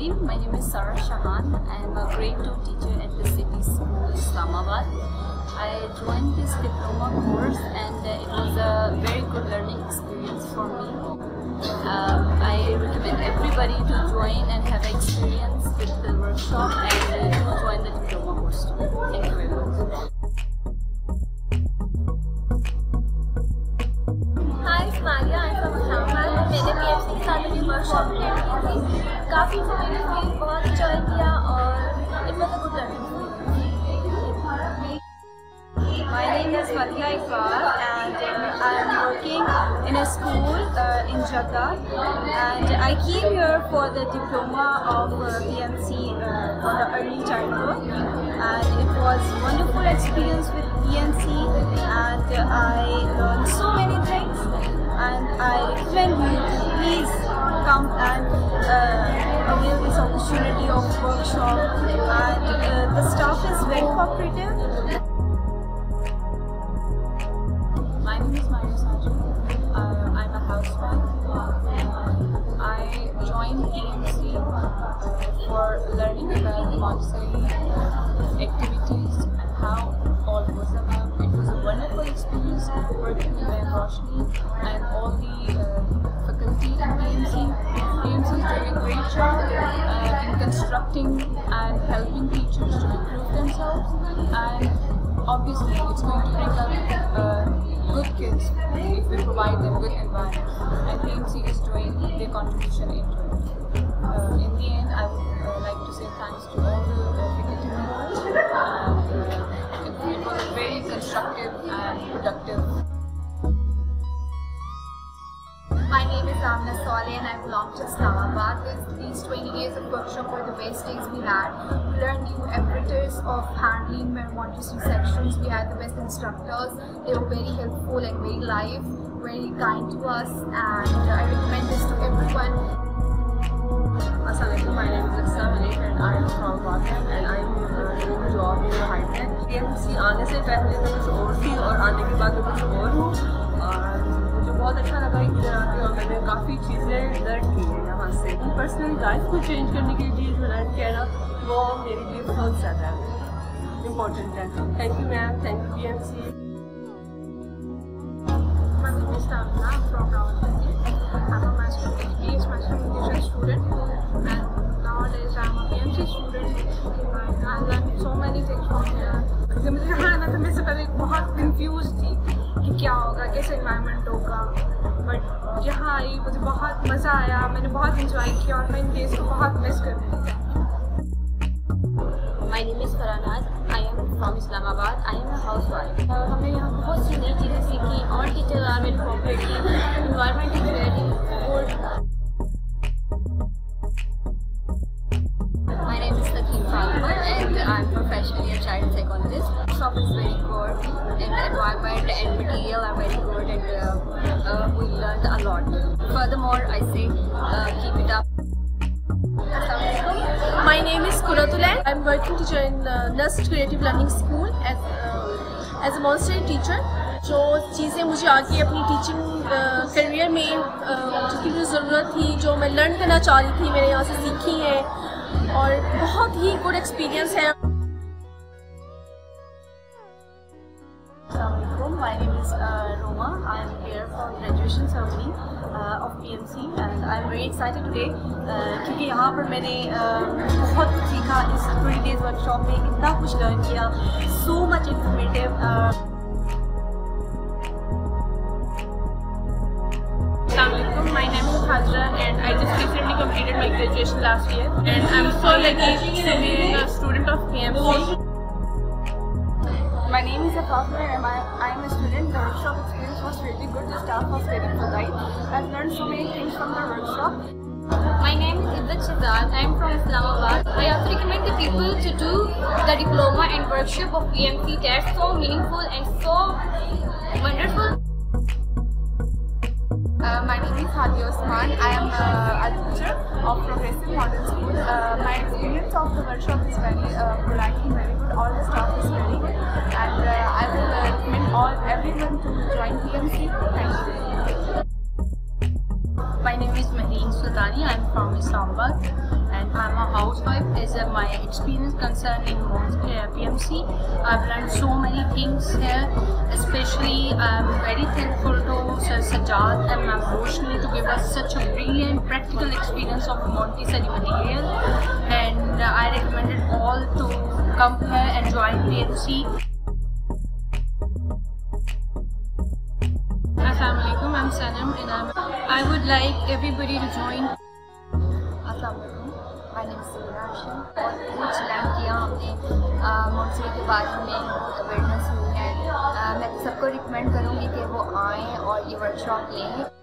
Assalamualaikum. My name is Sarah Shahan. I am a grade 2 teacher at the City School, Islamabad. I joined this diploma course and it was a very good learning experience for me. I recommend everybody to join and have experience with the workshop and to join the diploma course too. Thank you very much. Hi, it's Maria. I'm from Islamabad. मैंने PMC के साथ अपनी workshop attend की थी. काफ़ी मैंने बहुत enjoy किया और it was a good learning. My name is Maria Iqbal and I'm working in a school in Jeddah, and I came here for the diploma of PMC for the early childhood, and it was a wonderful experience with PMC and I learned so many things, and I recommend you to please come and avail this opportunity of workshop, and the staff is very cooperative. My name is I'm a housewife. I joined PMC for learning about Montessori activities and how all goes about. It was a wonderful experience working with Roshni and all the faculty in PMC. PMC is doing a great job in constructing and helping teachers to improve themselves, and obviously it's going to bring up good kids if we provide them good environment, and PMC is doing their contribution into it. In the end, I would like to say thanks to all the faculty members, and it was a very constructive and productive. My name is Amna Saleh and I belong to Islamabad. These 20 days of workshop were the best days we had. We learned new apparatus of handling Montessori sections. We had the best instructors. They were very helpful and very live, very kind to us, and I recommend this to everyone. Assalamualaikum, my name is Malik and I am from Pakistan and I am doing a job in high tech. PMC आने से पहले मैं कुछ और थी और आने के बाद मैं कुछ और हूँ, और मुझे बहुत अच्छा लगा इधर आके और मैंने काफ़ी चीज़ें लर्न की हैं यहाँ से. पर्सनल लाइफ को चेंज करने के लिए जो लर्न किया ना, वो मेरे लिए बहुत ज़्यादा इम्पोर्टेंट है. Thank you ma'am, thank you PMC. My name is Tavna from Rawalpindi. I'm a Master of English student, and nowadays I'm a PMC student. And I learned so many things from here. जब मुझे यहाँ आना था, मैं इससे पहले बहुत confuse थी कि क्या होगा, कैसे एनवायरनमेंट होगा, बट यहाँ आई मुझे बहुत मज़ा आया. मैंने बहुत इंजॉय किया और मैं इन डेज को बहुत मिस कर रही थी. My name is Faranaz. I am from Islamabad. I am a housewife. हमने यहाँ बहुत सी नई चीज़ें सीखी. All teachers are very cooperative. Environment is very good. My name is Sakin Falma and I'm professionally a child psychologist. The shop is very good and the environment and material are very good, and we learned a lot. Furthermore, I say keep it up. My name is Kuratulan. I'm working teacher in Nurse Creative Learning School as a Montessori teacher. जो चीज़ें मुझे आगे अपनी teaching career में जिसकी मुझे ज़रूरत थी, जो मैं लर्न करना चाह रही थी, मैंने यहाँ से सीखी हैं और बहुत ही गुड एक्सपीरियंस है. Assalamualaikum. My name is Roma. I am here for graduation ceremony of PMC and I am very excited today क्योंकि यहाँ पर मैंने बहुत कुछ सीखा. इस 20 days workshop में इतना कुछ लर्न किया. So much informative. Assalamualaikum, my name is Hajra and I just recently completed my graduation last year, and I'm so lucky to be a student of PMC. My name is Afafna and I am a student. The workshop experience was really good. The staff was very polite. I've learned so many things from the workshop. My name is Izzat Shahzad. I am from Islamabad. I also recommend the people to do the diploma and workshop of PMC. They are so meaningful and so wonderful. My name is Hadi Osman. I am a teacher of Progressive Model School. My experience of the workshop is very polite and very good. All the staff is very good, and I will recommend everyone to join PMC. Thank you. My name is Mehreen Sultani. I am from Islamabad and I'm a housewife. As my experience concerned in PMC, I've learned so many things here. Especially, I'm very thankful to Sir Sajjad and Ma'am Roshni to give us such a brilliant practical experience of Montessori material. And I recommend it all to come here and join PMC. Assalamualaikum, I'm Sanam and I would like everybody to join. अस्सलामुअलैकुम, my name is राशि और कुछ learn किया हमने Montessori के बारे में awareness हुई है। मैं तो सबको रिकमेंड करूँगी कि वो आएँ और ये वर्कशॉप लें।